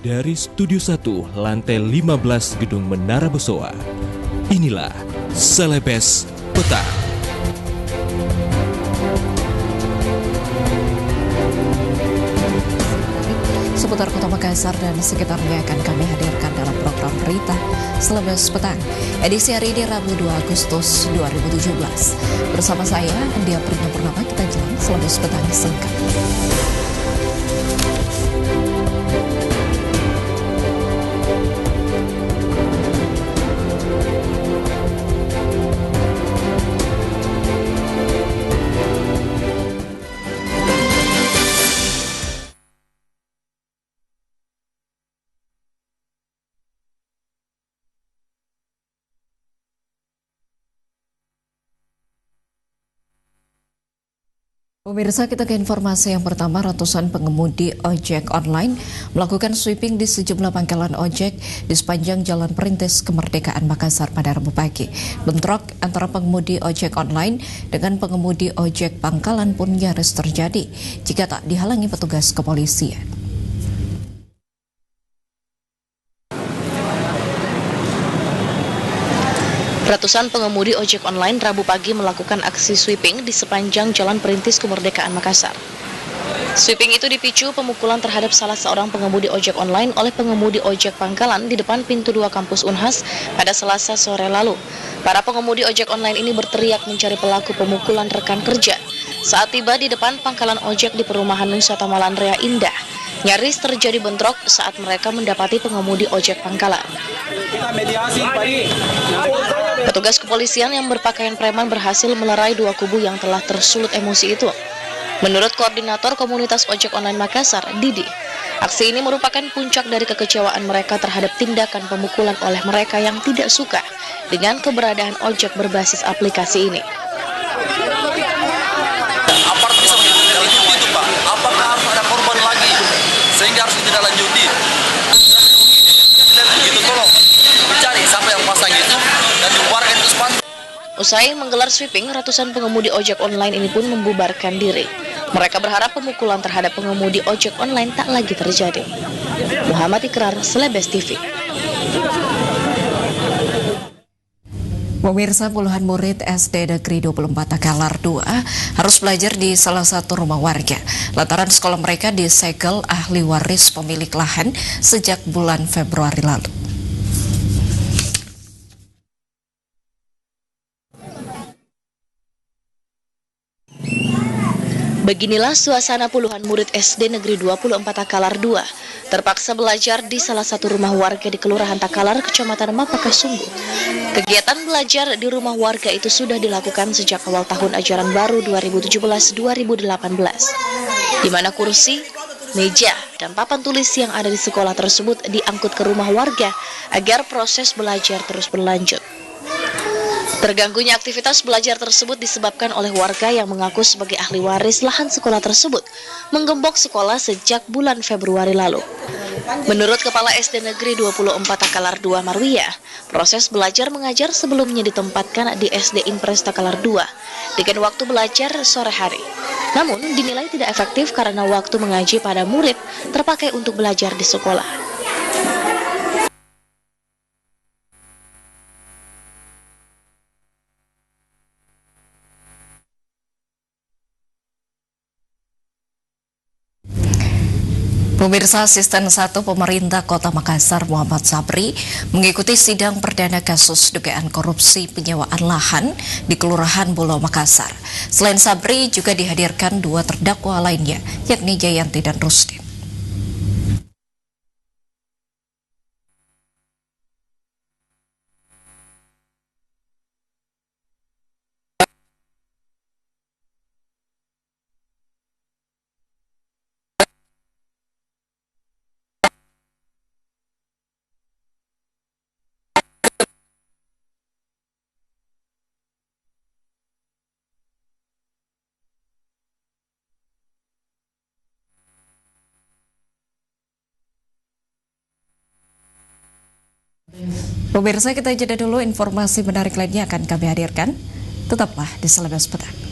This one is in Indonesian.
Dari Studio 1, lantai 15 Gedung Menara Besoa, inilah Selebes Petang. Seputar Kota Makassar dan sekitarnya akan kami hadirkan dalam program berita Selebes Petang, edisi hari ini Rabu 2 Agustus 2017. Bersama saya, Andia Purnama, kita jalan Selebes Petang selengkap. Pemirsa, kita ke informasi yang pertama. Ratusan pengemudi ojek online melakukan sweeping di sejumlah pangkalan ojek di sepanjang Jalan Perintis Kemerdekaan Makassar pada Rabu pagi. Bentrok antara pengemudi ojek online dengan pengemudi ojek pangkalan pun nyaris terjadi jika tak dihalangi petugas kepolisian. Ratusan pengemudi ojek online Rabu pagi melakukan aksi sweeping di sepanjang Jalan Perintis Kemerdekaan Makassar. Sweeping itu dipicu pemukulan terhadap salah seorang pengemudi ojek online oleh pengemudi ojek pangkalan di depan pintu 2 kampus Unhas pada Selasa sore lalu. Para pengemudi ojek online ini berteriak mencari pelaku pemukulan rekan kerja. Saat tiba di depan pangkalan ojek di perumahan Nusa Tamalan Rea Indah, nyaris terjadi bentrok saat mereka mendapati pengemudi ojek pangkalan. Petugas kepolisian yang berpakaian preman berhasil melerai dua kubu yang telah tersulut emosi itu. Menurut Koordinator Komunitas Ojek Online Makassar, Didi, aksi ini merupakan puncak dari kekecewaan mereka terhadap tindakan pemukulan oleh mereka yang tidak suka dengan keberadaan ojek berbasis aplikasi ini. Aparat bisa menindaklanjuti itu, Pak. Apakah harus ada korban lagi sehingga harus ditindaklanjuti? Itu tolong dicari siapa yang pasang itu dan dibubarkan itu spanduk. Usai menggelar sweeping, ratusan pengemudi ojek online ini pun membubarkan diri. Mereka berharap pemukulan terhadap pengemudi ojek online tak lagi terjadi. Muhammad Ikrar, Selebes TV. Pemirsa, puluhan murid SD Negeri 24 Takalar 2 harus belajar di salah satu rumah warga lantaran sekolah mereka disegel ahli waris pemilik lahan sejak bulan Februari lalu. Beginilah suasana puluhan murid SD Negeri 24 Takalar 2 terpaksa belajar di salah satu rumah warga di Kelurahan Takalar, Kecamatan Mapakasunggu. Kegiatan belajar di rumah warga itu sudah dilakukan sejak awal tahun ajaran baru 2017-2018, di mana kursi, meja, dan papan tulis yang ada di sekolah tersebut diangkut ke rumah warga agar proses belajar terus berlanjut. Terganggunya aktivitas belajar tersebut disebabkan oleh warga yang mengaku sebagai ahli waris lahan sekolah tersebut menggembok sekolah sejak bulan Februari lalu. Menurut Kepala SD Negeri 24 Takalar 2 Marwiyah, proses belajar mengajar sebelumnya ditempatkan di SD Impres Takalar 2 dengan waktu belajar sore hari. Namun dinilai tidak efektif karena waktu mengaji pada murid terpakai untuk belajar di sekolah. Pemirsa, Asisten 1 Pemerintah Kota Makassar Muhammad Sabri mengikuti sidang perdana kasus dugaan korupsi penyewaan lahan di Kelurahan Bolo Makassar. Selain Sabri juga dihadirkan dua terdakwa lainnya, yakni Jayanti dan Rusdin. Pemirsa, kita jeda dulu, informasi menarik lainnya akan kami hadirkan. Tetaplah di Selebes Petang.